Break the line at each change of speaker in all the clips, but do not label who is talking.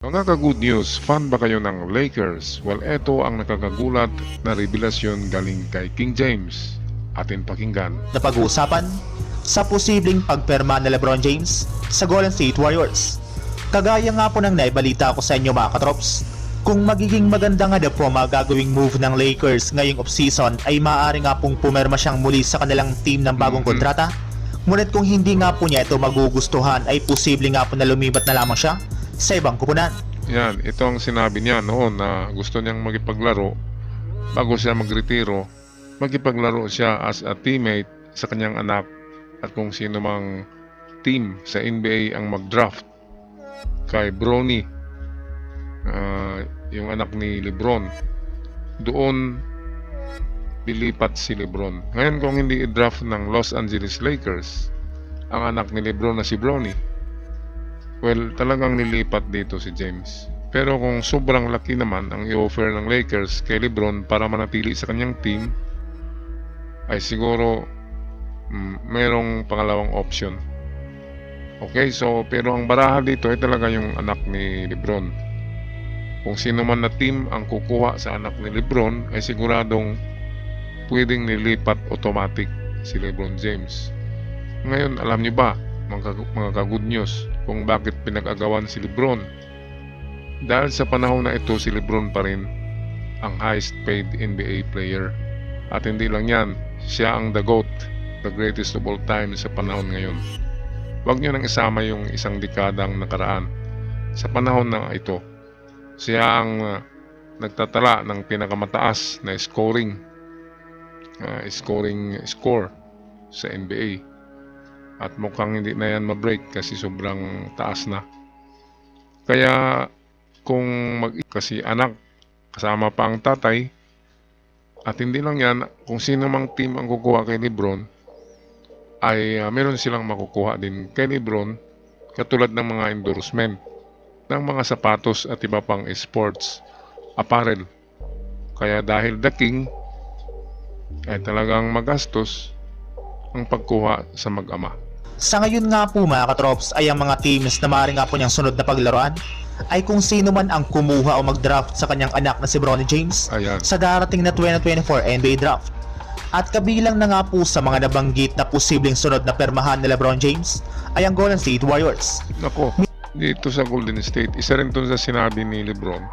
Mga ka-good news, fan ba kayo ng Lakers? Well, eto ang nakakagulat na revelasyon galing kay King James. Atin pakinggan.
Na pag-uusapan sa posibleng pagperma ni LeBron James sa Golden State Warriors. Kagaya nga po ng naibalita ko sa inyo mga katrops, kung magiging maganda nga na po magagawing move ng Lakers ngayong offseason ay maaari nga pong pumerma siyang muli sa kanilang team ng bagong kontrata. Ngunit kung hindi nga po niya ito magugustuhan ay posible nga po na lumipat na lamang siya sa ibang kupunan.
Yan, ito ang sinabi niya noon na gusto niyang magipaglaro bago siya magretiro. Magipaglaro siya as a teammate sa kanyang anak at kung sino mang team sa NBA ang mag-draft kay Bronny, yung anak ni LeBron, doon lilipat si LeBron. Ngayon kung hindi i-draft ng Los Angeles Lakers ang anak ni LeBron na si Bronny, well, talagang nilipat dito si James. Pero kung sobrang laki naman ang i-offer ng Lakers kay LeBron para manatili sa kanyang team, ay siguro mayroong pangalawang option. Okay, so pero ang baraha dito ay talaga yung anak ni LeBron. Kung sino man na team ang kukuha sa anak ni LeBron ay siguradong pwedeng nilipat automatic si LeBron James. Ngayon, alam niyo ba mga ka-good news kung bakit pinag-agawan si LeBron? Dahil sa panahon na ito si LeBron pa rin ang highest paid NBA player. At hindi lang yan, siya ang the GOAT, the greatest of all time sa panahon ngayon. Huwag nyo nang isama yung isang dekadang nakaraan. Sa panahon na ito, siya ang nagtatala ng pinakamataas na score sa NBA. At mukhang hindi na yan ma-break kasi sobrang taas na. Kaya kung kasi anak kasama pa ang tatay, at hindi lang yan, kung sino mang team ang kukuha kay LeBron ay meron silang makukuha din kay LeBron, katulad ng mga endorsement ng mga sapatos at iba pang sports apparel. Kaya dahil the king ay talagang magastos ang pagkuha sa mag-ama.
Sa ngayon nga po mga katrops ay ang mga teams na maaari nga po niyang sunod na paglaruan ay kung sino man ang kumuha o mag-draft sa kanyang anak na si Bronny James.
Ayan.
Sa darating na 2024 NBA Draft. At kabilang na nga po sa mga nabanggit na posibleng sunod na permahan ni LeBron James ay ang Golden State Warriors.
Nako, dito sa Golden State, isa rin dun sa sinabi ni LeBron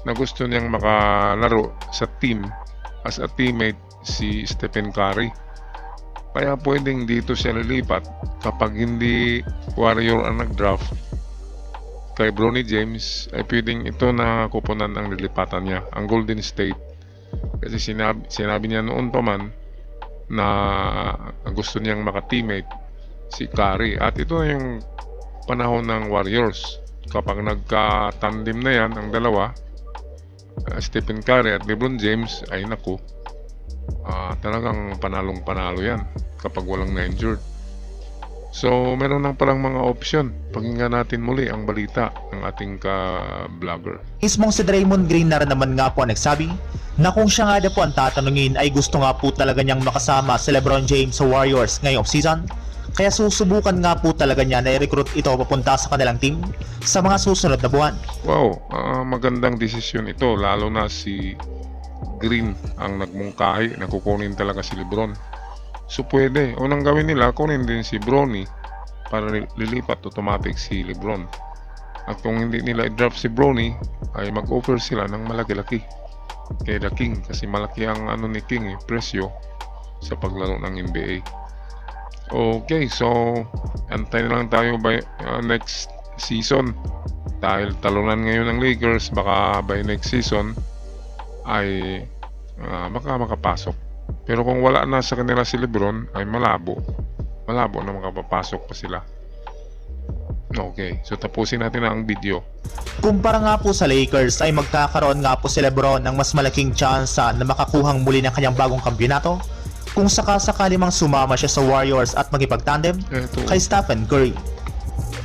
na gusto niyang makalaro sa team as a teammate si Stephen Curry. Kaya pwedeng dito siya lilipat kapag hindi Warrior ang nag-draft kay Bronny James, ay pwedeng ito na kupunan ang lilipatan niya, ang Golden State. Kasi sinabi niya noon pa man na gusto niyang maka-teammate si Curry. At ito na yung panahon ng Warriors. Kapag nagka-tandem na yan ang dalawa, Stephen Curry at LeBron James, ay naku, talagang panalong-panalo yan kapag walang na-injured. So, meron lang palang mga option. Pakinggan natin muli ang balita ng ating ka-vlogger.
Mismong si Draymond Green na rin naman nga po ang nagsabi na kung siya nga po ang tatanungin ay gusto nga po talaga niyang makasama si LeBron James sa Warriors ngayong offseason. Kaya susubukan nga po talaga niya na i-recruit ito papunta sa kanilang team sa mga susunod na buwan.
Wow, magandang desisyon ito, lalo na si Green ang nagmungkahi na kukunin talaga si LeBron. So pwede, unang gawin nila, kunin din si Bronny para lilipat automatic si LeBron. At kung hindi nila i-draft si Bronny, ay mag-offer sila ng malaki-laki kay The King, kasi malaki ang ni King, presyo sa paglaro ng NBA. Okay, so antay na lang tayo by next season. Dahil talunan ngayon ng Lakers, baka by next season ay baka makapasok. Pero kung wala na sa kanila si LeBron, ay malabo na makapapasok pa sila. Okay, so tapusin natin na ang video.
Kumpara nga po sa Lakers ay magkakaroon nga po si LeBron ng mas malaking tsansa na makakuhang muli ng kanyang bagong kampiyonato kung sakasakali mang sumama siya sa Warriors at magipagtandem kay Stephen Curry.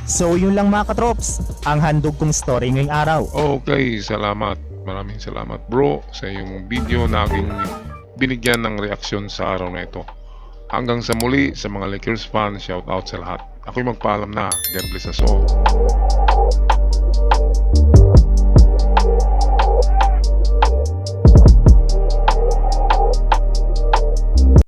So yun lang mga katrops, ang handog kong story ngayong araw.
Okay, salamat. Maraming salamat bro sa iyong video na aking binigyan ng reaksyon sa araw na ito. Hanggang sa muli sa mga Lakers fans, shout out sa lahat. Ako'y magpaalam na. God bless us all.